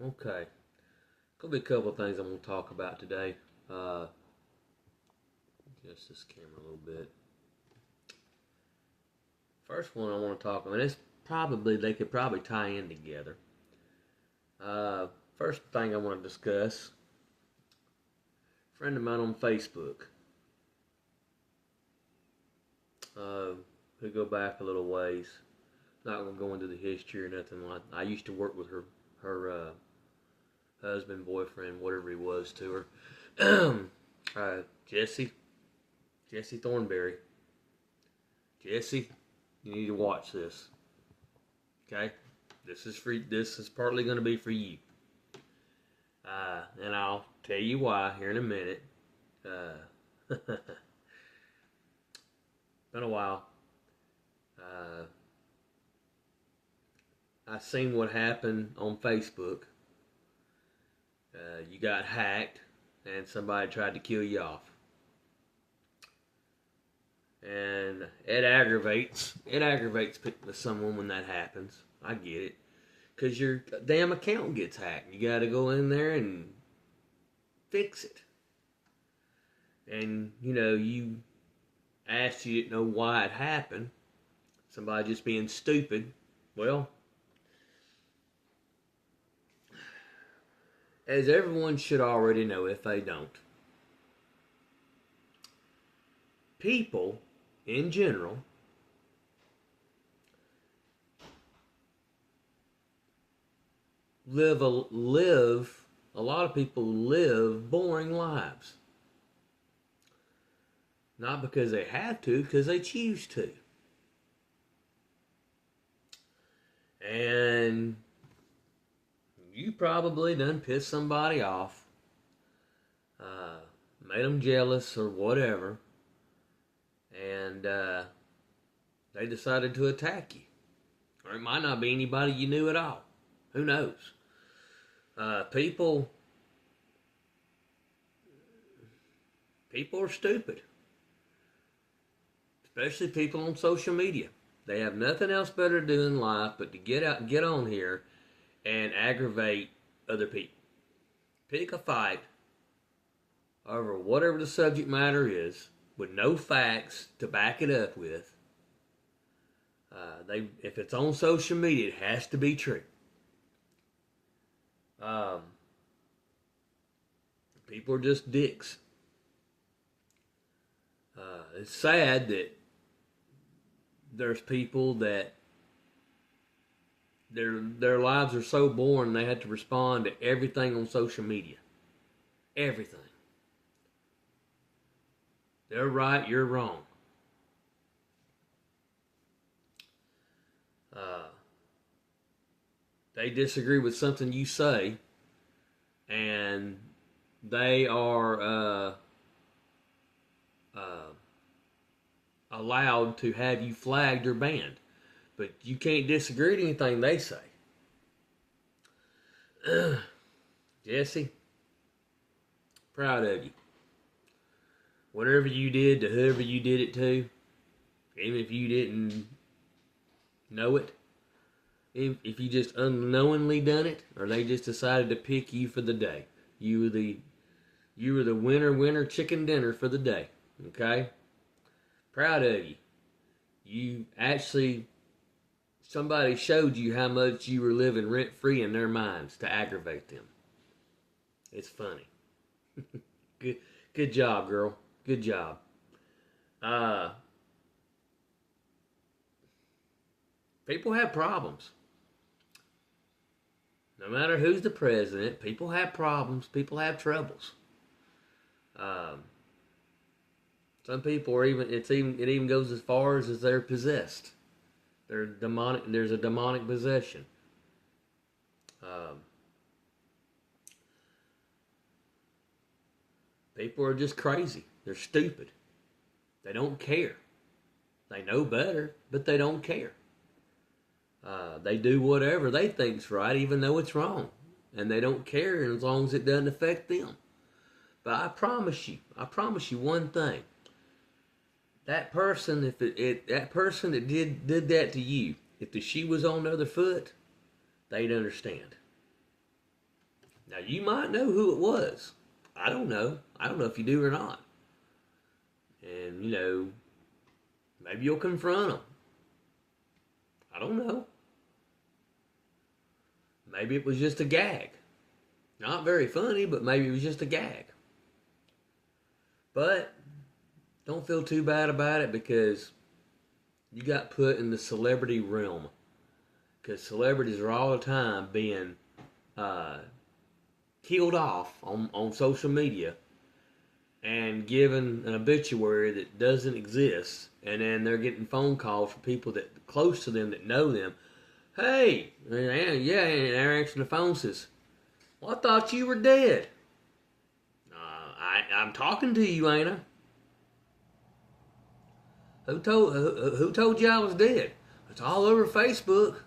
Okay. Gonna be a couple of things I'm gonna talk about today. Uh, adjust this camera a little bit. First one I want to talk about. It's probably they could probably tie in together. Uh, First thing I want to discuss. A friend of mine on Facebook. Uh, who go back a little ways. Not gonna go into the history or nothing like. I used to work with her husband, boyfriend, whatever he was to her. Jesse, Jesse Thornberry. Jesse, you need to watch this. Okay, this is free. This is partly going to be for you, and I'll tell you why here in a minute. Been a while. Uh, I seen what happened on Facebook. You got hacked, and somebody tried to kill you off. And it aggravates. It aggravates someone when that happens. I get it, cause your damn account gets hacked. You got to go in there and fix it. And you asked, you didn't know why it happened. Somebody just being stupid. Well, as everyone should already know, if they don't, people in general live a lot of people live boring lives, not because they have to, because they choose to. And you probably done pissed somebody off, made them jealous or whatever, and they decided to attack you. Or it might not be anybody you knew at all. Who knows? People are stupid, especially people on social media. They have nothing else better to do in life but to get out and get on here and aggravate other people. Pick a fight over whatever the subject matter is with no facts to back it up with. If it's on social media, it has to be true. Um, People are just dicks. It's sad that there's people that their lives are so boring they have to respond to everything on social media. Everything. They're right, you're wrong. Uh, they disagree with something you say, and they are allowed to have you flagged or banned. But you can't disagree to anything they say. Jesse, proud of you. Whatever you did to whoever you did it to, even if you didn't know it, if you just unknowingly done it, or they just decided to pick you for the day, you were the winner chicken dinner for the day. Okay, proud of you. You actually, somebody showed you how much you were living rent free in their minds to aggravate them. It's funny. Good job, girl. Good job. Uh, People have problems. No matter who's the president, people have problems. People have troubles. Um, some people are even. It even goes as far as they're possessed. They're demonic. There's a demonic possession. Um, People are just crazy. They're stupid. They don't care. They know better, but they don't care. They do whatever they think's right, even though it's wrong, and they don't care as long as it doesn't affect them. But I promise you one thing. That person, if that person that did that to you, if the shoe was on the other foot, they'd understand. Now, you might know who it was. I don't know. I don't know if you do or not. And, maybe you'll confront them. I don't know. Maybe it was just a gag. Not very funny, but maybe it was just a gag. But don't feel too bad about it, because you got put in the celebrity realm. Because celebrities are all the time being killed off on social media and given an obituary that doesn't exist, and then they're getting phone calls from people that close to them that know them. Hey, yeah, and they're answering the phone, says, "Well, I thought you were dead." I'm talking to you, ain't I? Who told you I was dead? It's all over Facebook.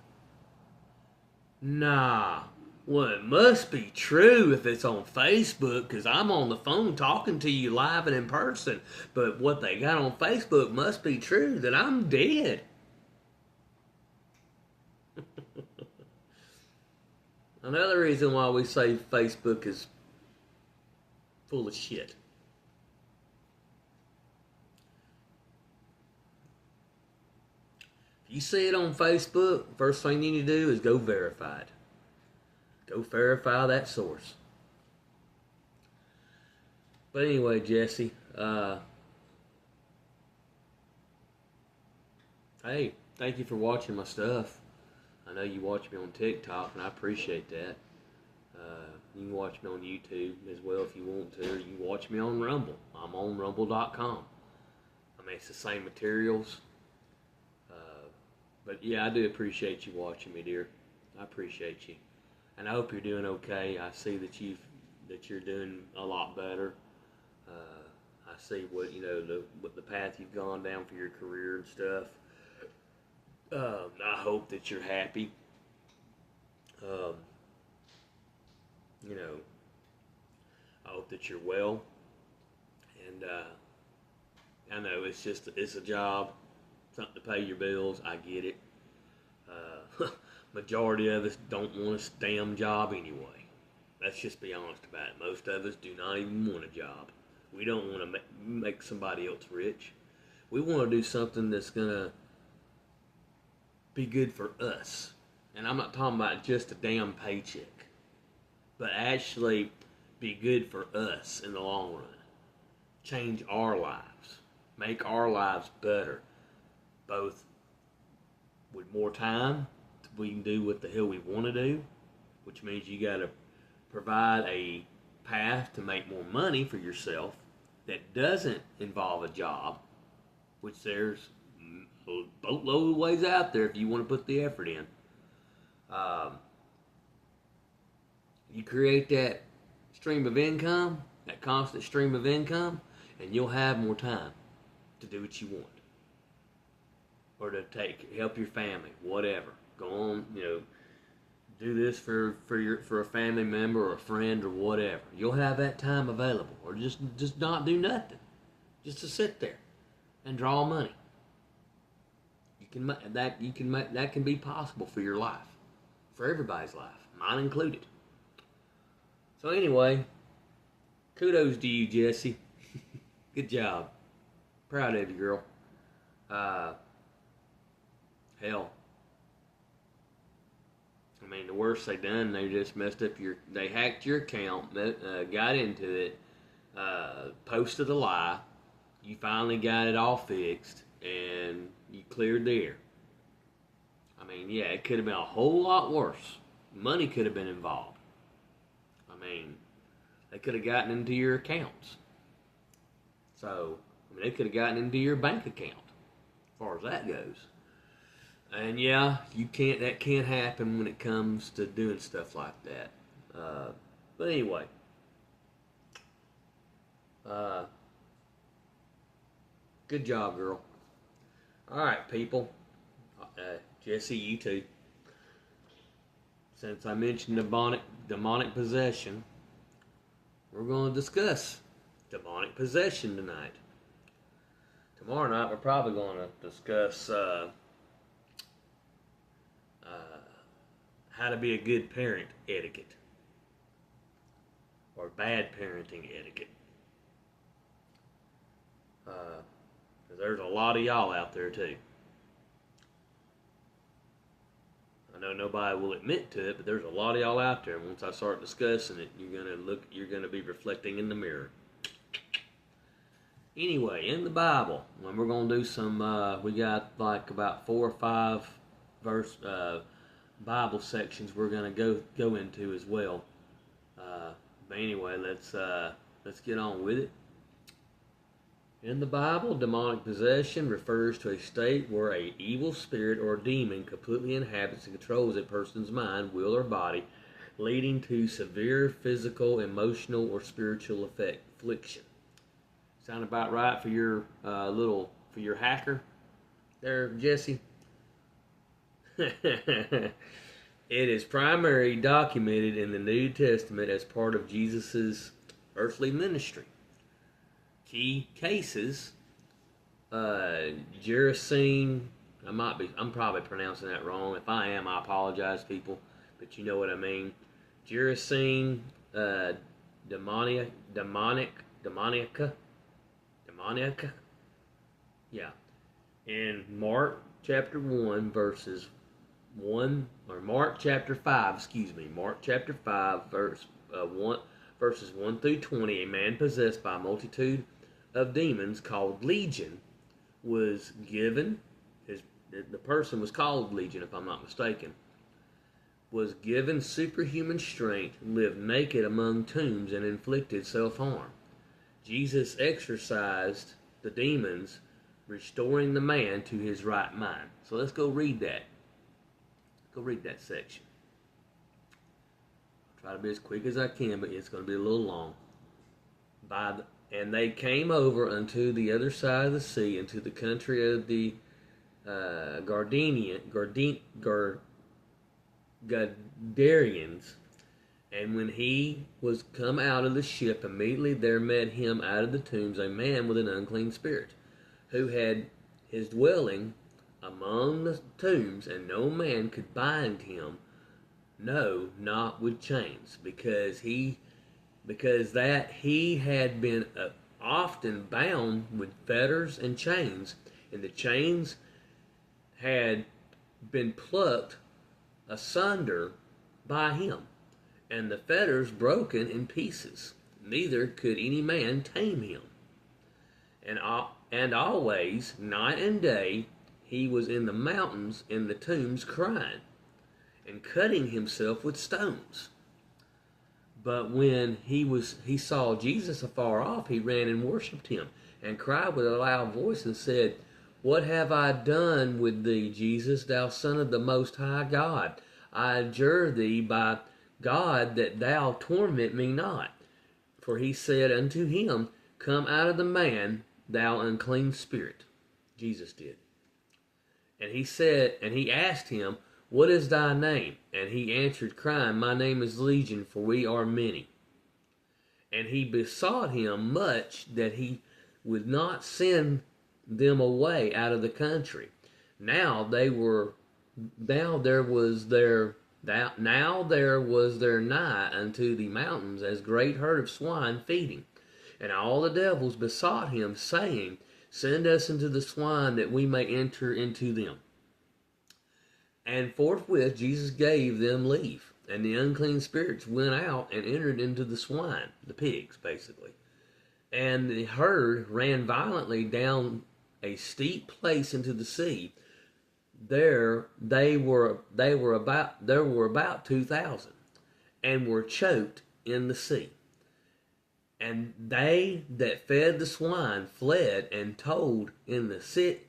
Nah. Well, it must be true if it's on Facebook, because I'm on the phone talking to you live and in person. But what they got on Facebook must be true, that I'm dead. Another reason why we say Facebook is full of shit. If you see it on Facebook, first thing you need to do is go verify it. Go verify that source. But anyway, Jesse, hey, thank you for watching my stuff. I know you watch me on TikTok, and I appreciate that. You can watch me on YouTube as well if you want to, or you can watch me on Rumble. I'm on rumble.com. I mean, it's the same materials. But yeah, I do appreciate you watching me, dear. I appreciate you. And I hope you're doing okay. I see that you're doing a lot better. I see what the path you've gone down for your career and stuff. I hope that you're happy. I hope that you're well. And I know it's a job, something to pay your bills. I get it. Majority of us don't want a damn job anyway. Let's just be honest about it. Most of us do not even want a job. We don't want to make somebody else rich. We want to do something that's going to be good for us. And I'm not talking about just a damn paycheck, but actually be good for us in the long run. Change our lives. Make our lives better. Both with more time, we can do what the hell we want to do, which means you got to provide a path to make more money for yourself that doesn't involve a job, which there's a boatload of ways out there if you want to put the effort in. You create that stream of income, that constant stream of income, and you'll have more time to do what you want, or to help your family, whatever. Go on, do this for a family member or a friend or whatever. You'll have that time available, or just not do nothing, just to sit there and draw money. That can be possible for your life, for everybody's life, mine included. So anyway, kudos to you, Jesse. Good job. Proud of you, girl. Hell, I mean, the worst they done, they just messed up they hacked your account, got into it, posted a lie. You finally got it all fixed, and you cleared the air. I mean, yeah, it could have been a whole lot worse. Money could have been involved. I mean, they could have gotten into your accounts. So, they could have gotten into your bank account, as far as that goes. And yeah, that can't happen when it comes to doing stuff like that. But anyway, good job, girl. All right, people. Jesse, you too. Since I mentioned demonic possession, we're going to discuss demonic possession tonight. Tomorrow night, we're probably going to discuss how to be a good parent etiquette. or bad parenting etiquette. Because there's a lot of y'all out there too. I know nobody will admit to it, but there's a lot of y'all out there. And once I start discussing it, you're gonna be reflecting in the mirror. Anyway, in the Bible, when we're gonna do some, we got like about 4 or 5 verse Bible sections we're gonna go into as well. But anyway, let's get on with it. In the Bible, demonic possession refers to a state where an evil spirit or demon completely inhabits and controls a person's mind, will, or body, leading to severe physical, emotional, or spiritual affliction. Sound about right for your for your hacker there, Jesse? It is primarily documented in the New Testament as part of Jesus' earthly ministry. Key cases, Gerasene, I'm probably pronouncing that wrong. If I am, I apologize, people, but you know what I mean. Gerasene, Demonica, yeah. In Mark chapter 1, verses 1, or Mark chapter 5, Mark chapter 5, verses 1 through 20, a man possessed by a multitude of demons called Legion was given, the person was called Legion if I'm not mistaken, was given superhuman strength, lived naked among tombs, and inflicted self-harm. Jesus exorcised the demons, restoring the man to his right mind. So let's go read that. Go read that section. I'll try to be as quick as I can, but it's going to be a little long. And they came over unto the other side of the sea, into the country of the Gadarians. And when he was come out of the ship, immediately there met him out of the tombs a man with an unclean spirit, who had his dwelling among the tombs, and no man could bind him, no, not with chains, because he had been often bound with fetters and chains, and the chains had been plucked asunder by him, and the fetters broken in pieces. Neither could any man tame him. And always, night and day, he was in the mountains, in the tombs, crying, and cutting himself with stones. But when he saw Jesus afar off, he ran and worshipped him, and cried with a loud voice, and said, What have I done with thee, Jesus, thou Son of the Most High God? I adjure thee by God that thou torment me not. For he said unto him, Come out of the man, thou unclean spirit. Jesus did. And he asked him, What is thy name? And he answered, crying, My name is Legion, for we are many. And he besought him much that he would not send them away out of the country. Now there was there nigh unto the mountains as great herd of swine feeding. And all the devils besought him, saying, Send us into the swine, that we may enter into them. And forthwith Jesus gave them leave, and the unclean spirits went out and entered into the swine, the pigs, basically. And the herd ran violently down a steep place into the sea. There were about 2,000, and were choked in the sea. And they that fed the swine fled and told it in the city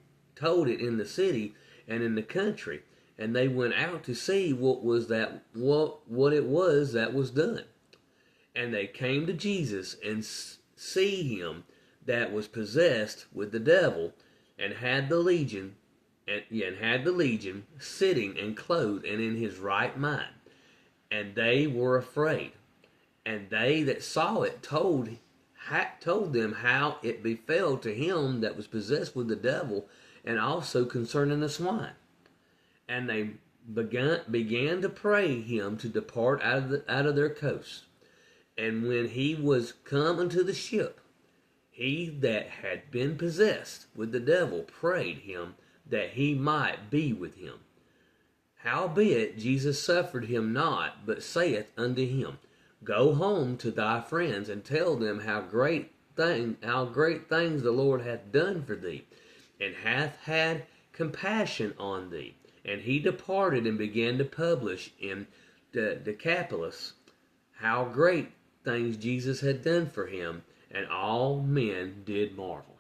and in the country. And they went out to see what it was that was done. And they came to Jesus and see him that was possessed with the devil, and had the legion, sitting and clothed and in his right mind. And they were afraid. And they that saw it told them how it befell to him that was possessed with the devil, and also concerning the swine. And they began to pray him to depart out of their coast. And when he was come unto the ship, he that had been possessed with the devil prayed him that he might be with him. Howbeit Jesus suffered him not, but saith unto him, Go home to thy friends, and tell them how great things the Lord hath done for thee, and hath had compassion on thee. And he departed and began to publish in Decapolis how great things Jesus had done for him, and all men did marvel.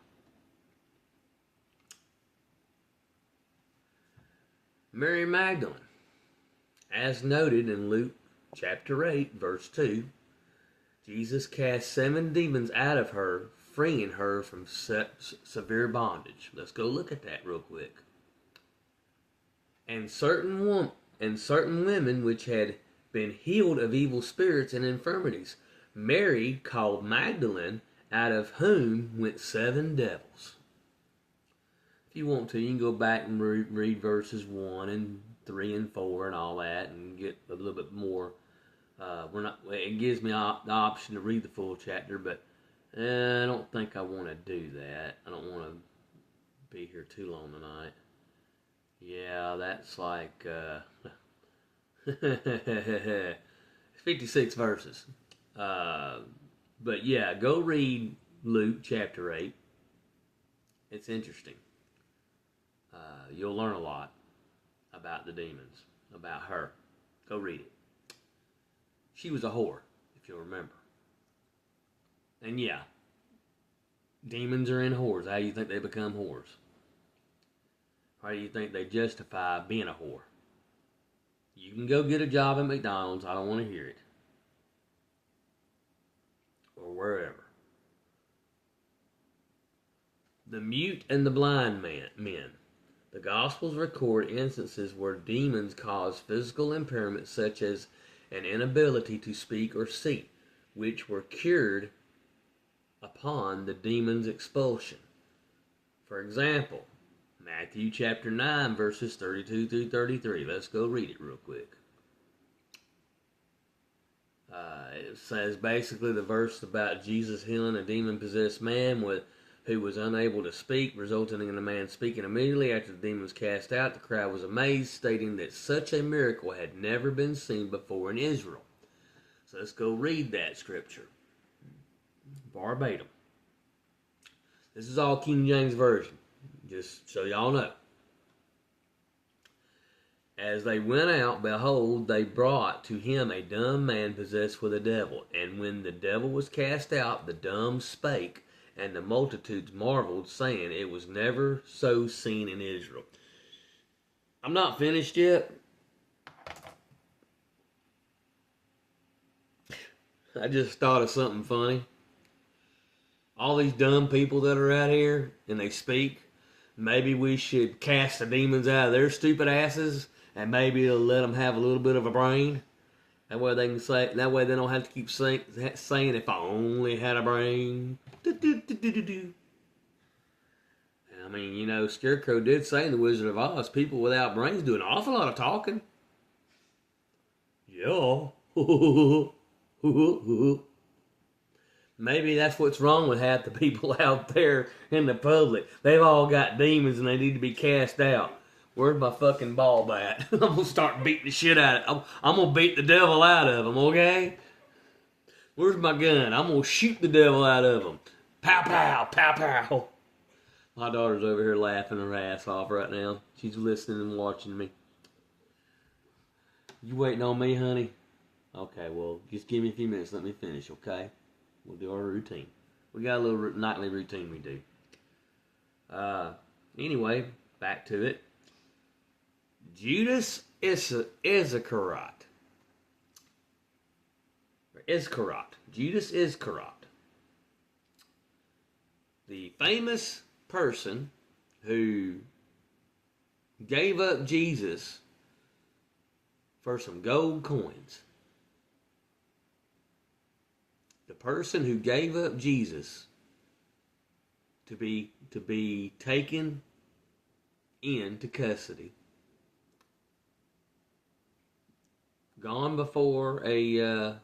Mary Magdalene, as noted in Luke chapter 8, verse 2, Jesus cast 7 demons out of her, freeing her from severe bondage. Let's go look at that real quick. And certain women which had been healed of evil spirits and infirmities, Mary called Magdalene, out of whom went 7 devils. If you want to, you can go back and read verses 1 and 3 and 4 and all that, and get a little bit more. It gives me the option to read the full chapter, but I don't think I want to do that. I don't want to be here too long tonight. Yeah, that's like 56 verses. But yeah, go read Luke chapter 8. It's interesting. You'll learn a lot about the demons, about her. Go read it. She was a whore, if you'll remember. And yeah, demons are in whores. How do you think they become whores? How do you think they justify being a whore? You can go get a job at McDonald's. I don't want to hear it. Or wherever. The mute and the blind men. The Gospels record instances where demons cause physical impairment, such as an inability to speak or see, which were cured upon the demon's expulsion. For example, Matthew chapter 9, verses 32 through 33. Let's go read it real quick. It says basically the verse about Jesus healing a demon-possessed man who was unable to speak, resulting in the man speaking immediately after the demon was cast out. The crowd was amazed, stating that such a miracle had never been seen before in Israel. So let's go read that scripture. Verbatim. This is all King James Version, just so y'all know. As they went out, behold, they brought to him a dumb man possessed with a devil. And when the devil was cast out, the dumb spake, and the multitudes marveled, saying, It was never so seen in Israel. I'm not finished yet. I just thought of something funny. All these dumb people that are out here, and they speak, maybe we should cast the demons out of their stupid asses, and maybe it'll let them have a little bit of a brain. That way they can say. That way they don't have to keep saying, "If I only had a brain." I mean, you know, Scarecrow did say in The Wizard of Oz, people without brains do an awful lot of talking. Yeah. Maybe that's what's wrong with half the people out there in the public. They've all got demons and they need to be cast out. Where's my fucking ball bat? I'm going to start beating the shit out of it. I'm going to beat the devil out of them, okay? Where's my gun? I'm going to shoot the devil out of them. Pow, pow, pow, pow. My daughter's over here laughing her ass off right now. She's listening and watching me. You waiting on me, honey? Okay, well, just give me a few minutes. Let me finish, okay? We'll do our routine. We got a little nightly routine we do. Anyway, back to it. Judas Iscariot. Judas Iscariot. The famous person who gave up Jesus for some gold coins. The person who gave up Jesus to be taken into custody, gone before a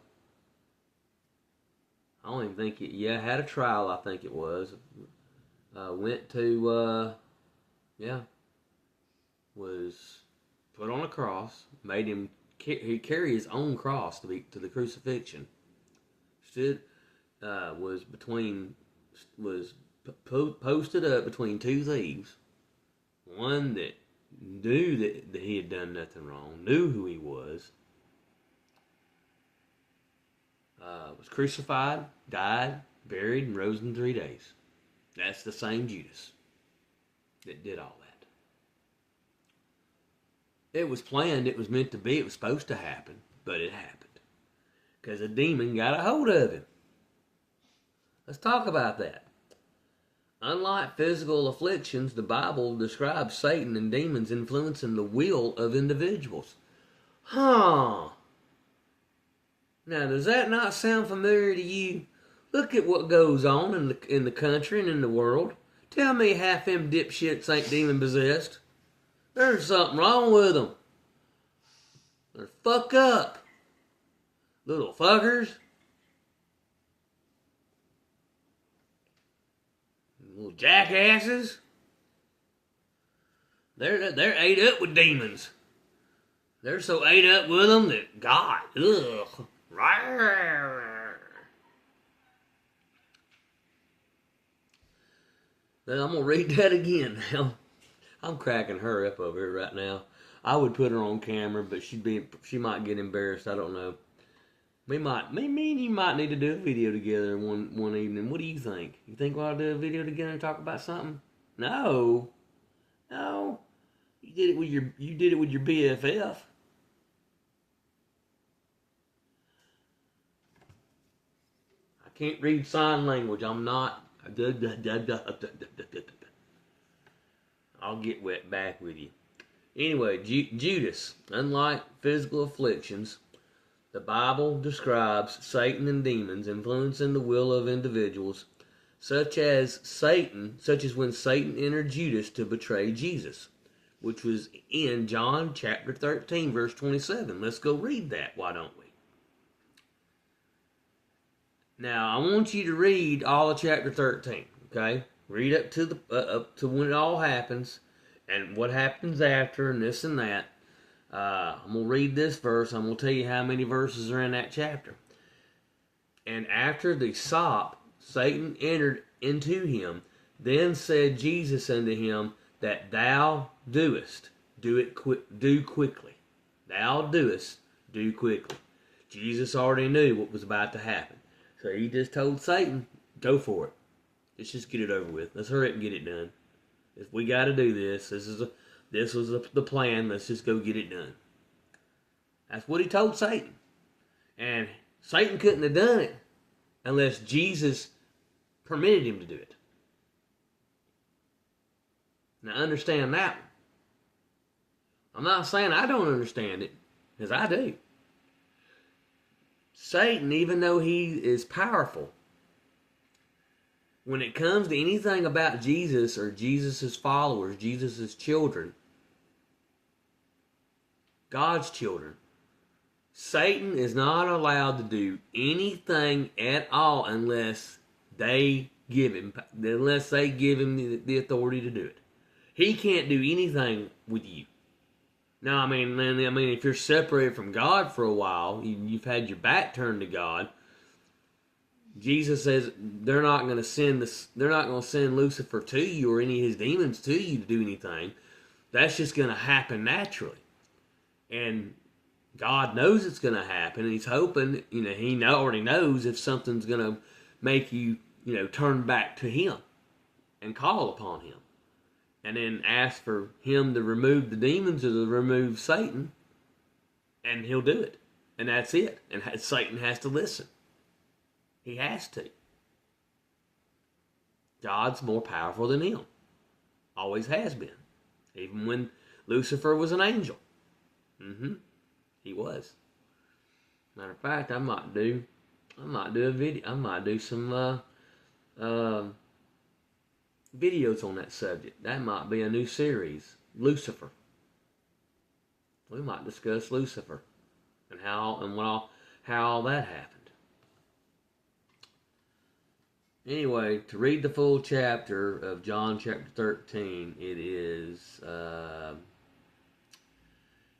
I don't even think it, yeah, had a trial, I think it was. Went to, was put on a cross, made him he carry his own cross to the crucifixion. Stood, was between, was posted up between two thieves. One that knew that he had done nothing wrong, knew who he was crucified, died, buried, and rose in 3 days. That's the same Judas that did all that. It was planned, it was meant to be, it was supposed to happen, but it happened. Because a demon got a hold of him. Let's talk about that. Unlike physical afflictions, the Bible describes Satan and demons influencing the will of individuals. Huh. Now, does that not sound familiar to you? Look at what goes on in the country and in the world. Tell me half them dipshits ain't demon possessed. There's something wrong with them. They're fuck up. Little fuckers. Little jackasses. They're ate up with demons. They're so ate up with them that God, ugh. Then I'm gonna read that again now. I'm cracking her up over here right now. I would put her on camera, but she might get embarrassed. I don't know. Me and you might need to do a video together one evening. What do you think? You think we ought to do a video together and talk about something? No. You did it with your BFF. I can't read sign language. I'm not. I'll get wet back with you. Anyway, Judas, unlike physical afflictions, the Bible describes Satan and demons influencing the will of individuals, such as when Satan entered Judas to betray Jesus, which was in John chapter 13, verse 27. Let's go read that, why don't we? Now, I want you to read all of chapter 13, okay? Read up to when it all happens, and what happens after, and this and that. I'm going to read this verse. I'm going to tell you how many verses are in that chapter. And after the sop, Satan entered into him. Then said Jesus unto him, that thou doest, do quickly. Thou doest, do quickly. Jesus already knew what was about to happen. So he just told Satan, go for it. Let's just get it over with. Let's hurry up and get it done. If we got to do this, this was the plan. Let's just go get it done. That's what he told Satan. And Satan couldn't have done it unless Jesus permitted him to do it. Now understand that one. I'm not saying I don't understand it, because I do. Satan, even though he is powerful, when it comes to anything about Jesus or Jesus' followers, Jesus' children, God's children, Satan is not allowed to do anything at all unless they give him the authority to do it. He can't do anything with you. Now, I mean, if you're separated from God for a while, you've had your back turned to God. Jesus says they're not going to send Lucifer to you or any of his demons to you to do anything. That's just going to happen naturally, and God knows it's going to happen. And he's hoping, he already knows if something's going to make you, turn back to him and call upon him. And then ask for him to remove the demons or to remove Satan. And he'll do it. And that's it. And Satan has to listen. He has to. God's more powerful than him. Always has been. Even when Lucifer was an angel. He was. Matter of fact, I might do a video. I might do some videos on that subject. That might be a new series. Lucifer. We might discuss Lucifer and how all that happened. Anyway, to read the full chapter of John chapter 13,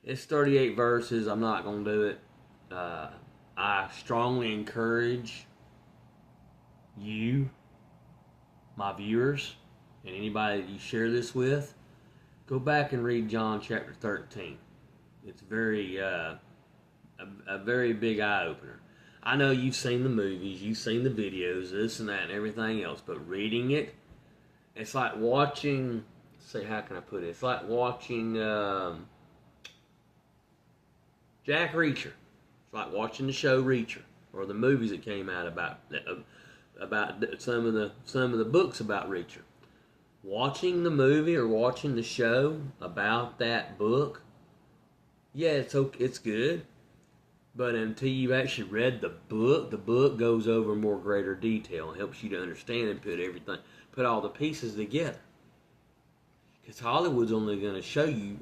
it's 38 verses. I'm not going to do it. I strongly encourage you, my viewers, and anybody that you share this with, go back and read John chapter 13. It's a very big eye opener. I know you've seen the movies, you've seen the videos, this and that and everything else, but reading it, it's like watching, how can I put it? It's like watching Jack Reacher. It's like watching the show Reacher, or the movies that came out about some of the books about Reacher. Watching the movie or watching the show about that book, yeah, it's good. But until you've actually read the book goes over more greater detail and helps you to understand and put all the pieces together. Because Hollywood's only going to show you,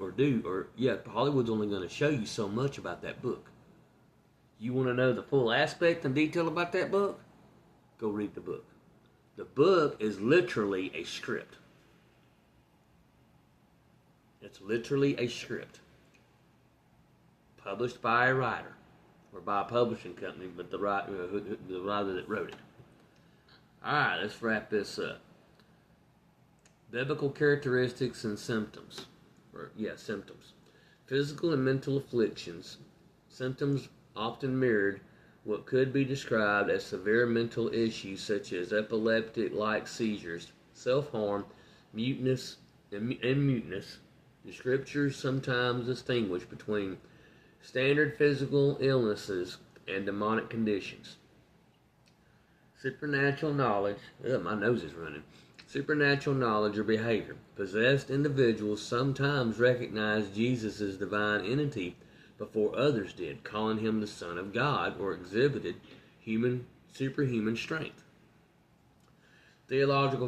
Hollywood's only going to show you so much about that book. You want to know the full aspect and detail about that book? Go read the book. The book is literally a script. It's literally a script. Published by a writer. Or by a publishing company, but the writer that wrote it. Alright, let's wrap this up. Biblical characteristics and symptoms. Symptoms. Physical and mental afflictions. Symptoms often mirrored what could be described as severe mental issues such as epileptic-like seizures, self-harm, muteness, and muteness. The scriptures sometimes distinguish between standard physical illnesses and demonic conditions. Supernatural knowledge. My nose is running. Supernatural knowledge or behavior. Possessed individuals sometimes recognized Jesus' divine entity before others did, calling him the Son of God, or exhibited superhuman strength. Theological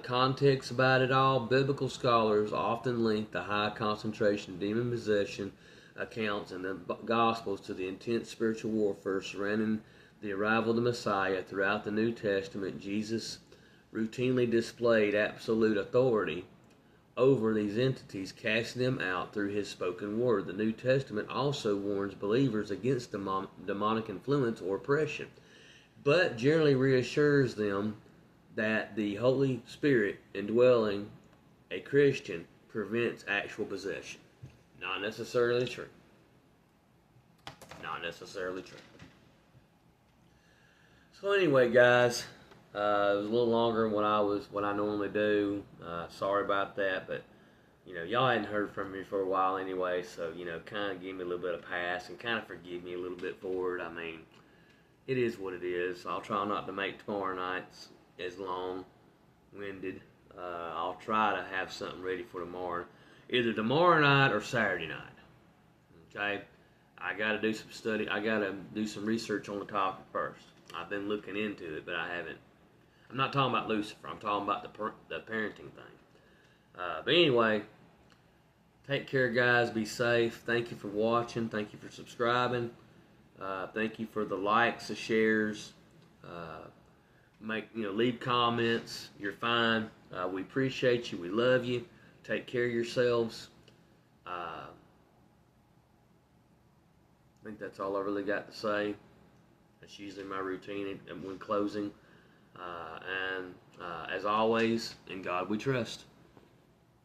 context about it all. Biblical scholars often link the high concentration of demon possession accounts in the Gospels to the intense spiritual warfare surrounding the arrival of the Messiah. Throughout the New Testament, Jesus routinely displayed absolute authority over these entities, casting them out through his spoken word. The New Testament also warns believers against demonic influence or oppression, but generally reassures them that the Holy Spirit indwelling a Christian prevents actual possession. Not necessarily true. Not necessarily true. So anyway, guys, it was a little longer than what I normally do. Sorry about that, but y'all hadn't heard from me for a while anyway, so kind of give me a little bit of pass and kind of forgive me a little bit for it. I mean, it is what it is. I'll try not to make tomorrow nights as long-winded. I'll try to have something ready for tomorrow. Either tomorrow night or Saturday night. Okay? I got to do some study. I got to do some research on the topic first. I've been looking into it, but I haven't. I'm not talking about Lucifer. I'm talking about the parenting thing. But anyway, take care, guys. Be safe. Thank you for watching. Thank you for subscribing. Thank you for the likes, the shares. Leave comments. You're fine. We appreciate you. We love you. Take care of yourselves. I think that's all I really got to say. That's usually my routine when closing. And as always, in God we trust.